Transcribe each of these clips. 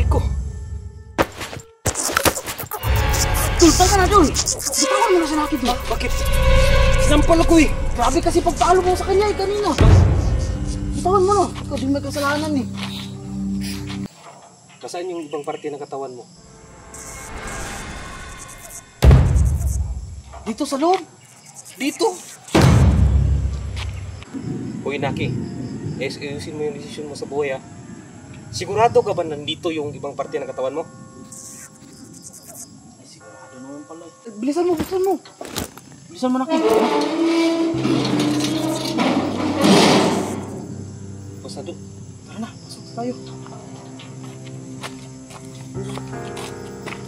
Aray ko. Dul, tanga na Dul. Bitawan mo na si Lucky Dul. Bakit? Sinampal ako eh. Grabe kasi pagpalo mo sa kanya kanina. Bitawan mo na. Ikaw din may kasalanan eh. Nasaan yung ibang parte ng katawan mo? Dito sa loob. Dito. Uy, Naki. Ayusin mo yung desisyon mo sa buhay, ha? Sigurado ka ba nandito yung ibang parte ng katawan mo? Ay, sigurado naman pala. Bilisan mo, bilisan mo. Bilisan mo, Naki. Basta doon. Tara na, pasok tayo.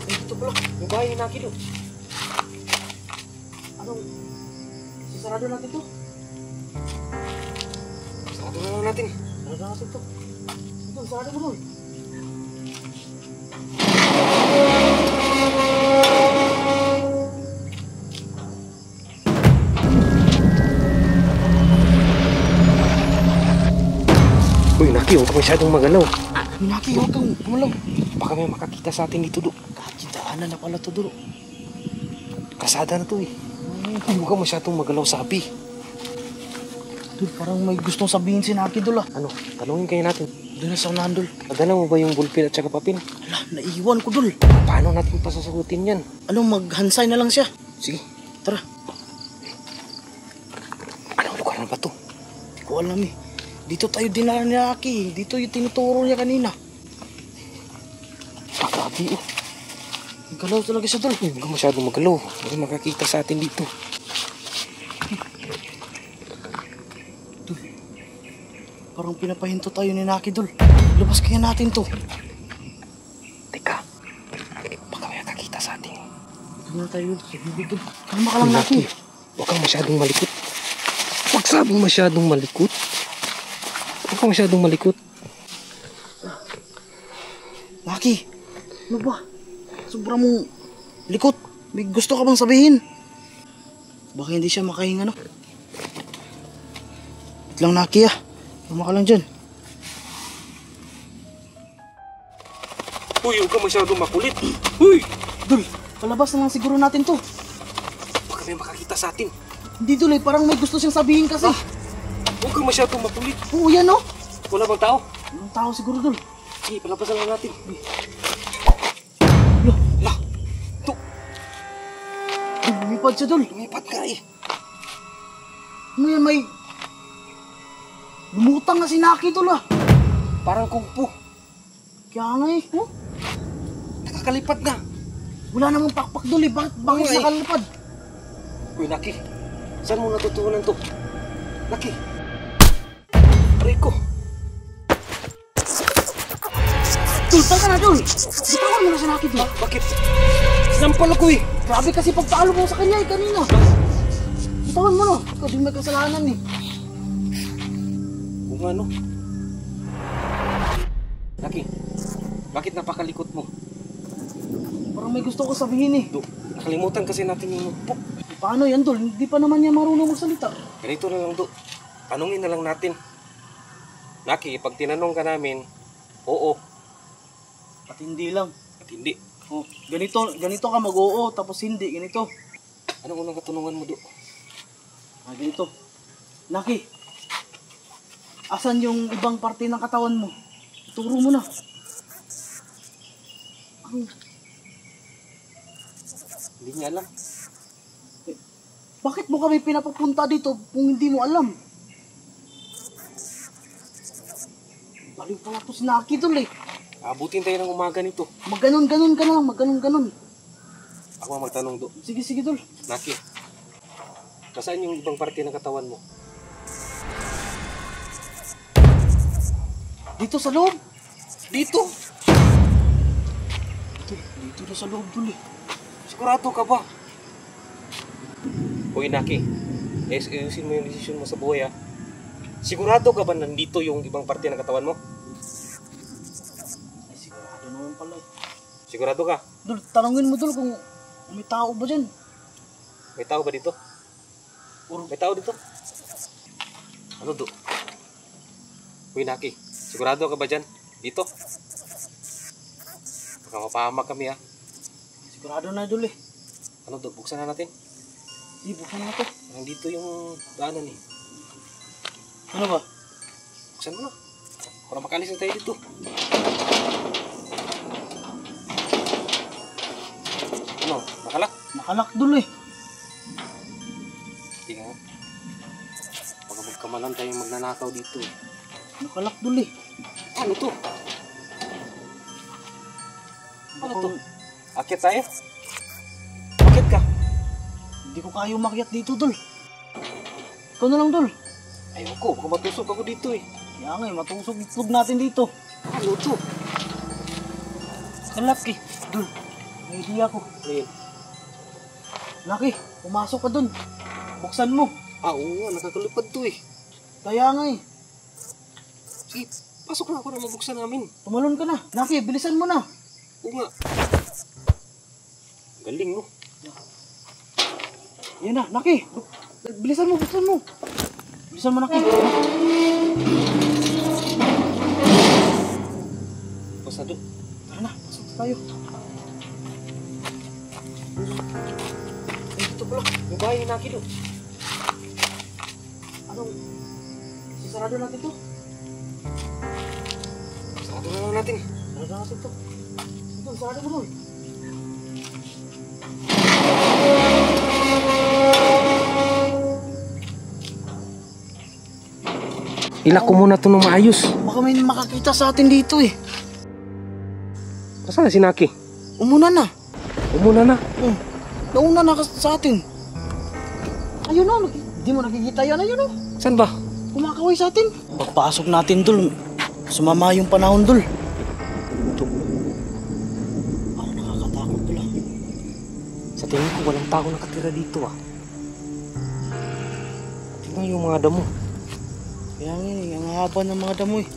Ay, dito pala. Yung bahay ni Naki doon. Anong? Sisarado natin to? Sarado na lang natin. Sarado natin to. Ito, sarado mo doon. Uy, Naki, huwag ka masyadong magalaw. Naki, huwag kang gumalaw. Baka may makakita sa atin dito, do. Kakidaanan na pala to, Dul. Kasada na to eh. Huwag ka masyadong magalaw, sabi. Dul, parang may gustong sabihin si Naki, Dul ah. Ano? Tanungin kayo natin. Doon na sa unahan, Dul. Nadala mo ba yung bulpil at saka papel? Ala, naiiwan ko, Dul. Paano natin pasasagutin yan? Ano, maghansay na lang siya. Sige. Tara. Anong lugar na ba to? Hindi ko alam eh. Dito tayo dinala ni Naki. Dito yung tinuturo niya kanina. Grabe oh. Galaw talaga siya, Dul. Huwag ka masyadong magalaw. May makakita sa atin dito. Dul, parang pinapahinto tayo ni Naki, Dul. Labas kaya natin to. Teka. Baka may nakakita sa atin. Huwag na tayo, Dul. Kalma ka lang, Naki. Huwag kang masyadong malikot. Huwag sabing masyadong malikot. Huwag kang masyadong malikot. Naki, ano ba? Sobrang mong likot. May gusto ka bang sabihin? Baka hindi siya makahinga, no? Wait lang, Naki, ah. Kalma ka lang dyan. Uy, huwag kang masyadong makulit. Uy! Dul, palabas na lang siguro natin to. Baka may makakita sa atin. Hindi, Dul, eh. Parang may gusto siyang sabihin kasi. Huwag kang masyadong makulit. Oo, yan, no? Wala bang tao? Anong tao siguro, Dul? Sige, palabasan lang natin. Lah, Lah! Ito! Dul, lumipad siya, Dul. Lumipat nga eh. Ano yan, may... Lumutang na si Naki, Dul, ah. Parang kung fu. Kaya nga, eh. Oh? Nakakalipad na. Wala namang pakpak, Dul, eh. Bakit Oo, eh. nakalipad? Uy, Naki. Saan mo natutunan to? Naki. Aray ko. Dul, tanga na, Dul. Bitawan mo na si Naki, Dul. Bakit? Sinampal ako eh. Grabe kasi pagpalo mo sa kanya kanina. Bitawan mo na. Ikaw din may kasalanan eh. Kung ano? Naki, bakit napakalikot mo? Parang may gusto ko sabihin eh. Do, nakalimutan kasi natin yung notebook. Paano yan, Dul? Hindi pa naman niya marunong magsalita. Ganito na lang, Do. Tanungin na lang natin. Naki, pag tinanong ka namin, oo At hindi lang. at hindi. Oh, ganito ka mag-oo, tapos hindi, ganito. Anong unang katanungan mo, Do? Ganito. Naki, asan yung ibang parte ng katawan mo? Turo mo na. Hindi niya alam. Bakit mo kami pinapapunta dito kung hindi mo alam? Baliw pala to si Naki, Dul eh. Abutin tayo ng umaga nito. Magganon-ganon ka na lang, magganon-ganon. Ako ang magtanong, Do. Sige, Dul. Naki, nasaan yung ibang parte ng katawan mo? Dito sa loob. Dito! Dito na sa loob, Dul eh. Sigurado ka ba? Uy, Naki, ayusin mo yung desisyon mo sa buhay, ha? Sigurado ka ba nandito yung ibang parte ng katawan mo? Ay, sigurado naman pala. Sigurado ka? Dul, tanongin mo, Dul, kung may tao ba dyan? May tao ba dito? May tao dito? Ano, Do? Uy, Naki, sigurado ka ba dyan? Dito? Baka mapahamak kami ha. Sigurado na idol eh. Ano to, buksan na natin. Di, buksan na to. Nandito yung daanan eh. Ano ba? Buksan mo na. Para makalis na tayo dito. Ano, nakalak? Nakalak dul eh. Tingnan nga. Baka magkamalan tayong magnanakaw dito. Nakalak dul eh. Ano to? Ano Baka- to? Akit tayo? Akit ka? Hindi ko kaya umakyat dito dul. Ikaw na lang dul. Ayoko, baka matusok ako dito eh. Kaya nga eh, matusog itlog natin dito. Ano to? Kalaki. Dul, may idea ko. Ayun. Laki, pumasok ka dun. Buksan mo. Ah, oo nga, nakakalupad to eh. Kaya nga eh. Sige, pasok na ako na mabuksan namin. Tumalon ka na. Laki, bilisan mo na. Oo nga. Galing no? Yan na, Laki. Bilisan mo, buksan mo. Bilisan mo, Laki. Basta doon. Tara na, pasok tayo. Ay, dito pala. Yung bahay ni Naki doon. Anong? Sisarado natin to? Sarado na lang natin. Sarado natin to. Dun, sarado mo dun. Ilak ko muna ito ng maayos. Baka may makakita sa atin dito eh. Nasaan na si Naki? Umuna na. Umuna na. Nauna na sa atin. Ayun o, di mo nakikita yan. Ayun o, Saan ba? kumakaway sa atin. Pagpasok natin dul, sumama yung panahon dul. Ako nakakatakot dul ah. Sa tingin ko walang tao nakatira dito ah. Tingnan yung mga damo. Kaya nga eh, ang haba ng mga damo eh.